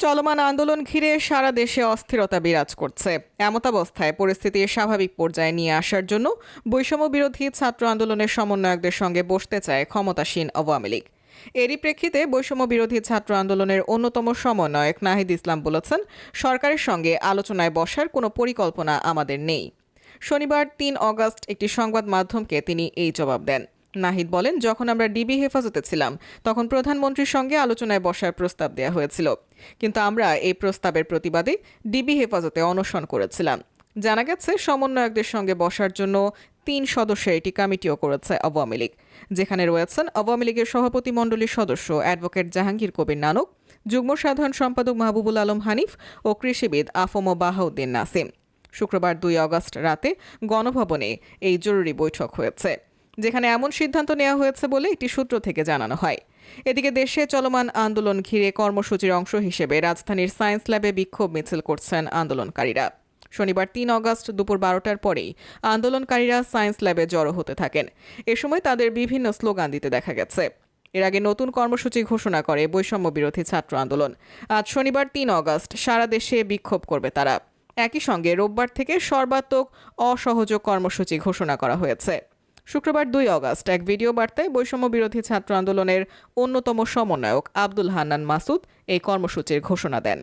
চলমান আন্দোলন ঘিরে সারা দেশে অস্থিরতা বিরাজ করছে। এমতাবস্থায় পরিস্থিতি স্বাভাবিক পর্যায়ে নিয়ে আসার জন্য বৈষম্য বিরোধী ছাত্র আন্দোলনের সমন্বয়কদের সঙ্গে বসতে চায় ক্ষমতাসীন আওয়ামী লীগ। এরই প্রেক্ষিতে বৈষম্য বিরোধী ছাত্র আন্দোলনের অন্যতম সমন্বয়ক নাহিদ ইসলাম বলেছেন, সরকারের সঙ্গে আলোচনায় বসার কোনো পরিকল্পনা আমাদের নেই। শনিবার ৩ অগস্ট একটি সংবাদ মাধ্যমকে তিনি এই জবাব দেন। নাহিদ বলেন, যখন আমরা ডিবি হেফাজতে ছিলাম তখন প্রধানমন্ত্রীর সঙ্গে আলোচনায় বসার প্রস্তাব দেওয়া হয়েছিল, কিন্তু আমরা এই প্রস্তাবের প্রতিবাদে ডিবি হেফাজতে অনশন করেছিলাম। জানা গেছে, সমন্বয়কদের সঙ্গে বসার জন্য ৩ সদস্যের একটি কমিটিও করেছে আওয়ামী লীগ, যেখানে রয়েছেন আওয়ামী লীগের সভাপতি মণ্ডলীর সদস্য অ্যাডভোকেট জাহাঙ্গীর কবির নানক, যুগ্ম সাধারণ সম্পাদক মাহবুবুল আলম হানিফ ও কৃষিবিদ আফম বাহাউদ্দিন নাসিম। শুক্রবার ২ অগস্ট রাতে গণভবনে এই জরুরি বৈঠক হয়েছে, যেখানে এমন সিদ্ধান্ত নেওয়া হয়েছে বলে একটি সূত্র থেকে জানানো হয়। এদিকে দেশে চলমান আন্দোলন ঘিরে কর্মসূচির অংশ হিসেবে রাজধানীর সায়েন্স ল্যাবে বিক্ষোভ মিছিল করছেন আন্দোলনকারীরা। শনিবার ৩ অগস্ট দুপুর ১২টার পরেই আন্দোলনকারীরা সায়েন্স ল্যাবে জড়ো হতে থাকেন। এ সময় তাদের বিভিন্ন স্লোগান দিতে দেখা গেছে। এর আগে নতুন কর্মসূচি ঘোষণা করে বৈষম্য বিরোধী ছাত্র আন্দোলন। আজ শনিবার ৩ অগস্ট সারা দেশে বিক্ষোভ করবে তারা। একই সঙ্গে রোববার থেকে সর্বাত্মক অসহযোগ কর্মসূচি ঘোষণা করা হয়েছে। শুক্রবার ২ অগস্ট এক ভিডিও বার্তায় বৈষম্য বিরোধী ছাত্র আন্দোলনের অন্যতম সমন্বয়ক আব্দুল হান্নান মাসুদ এই কর্মসূচির ঘোষণা দেন।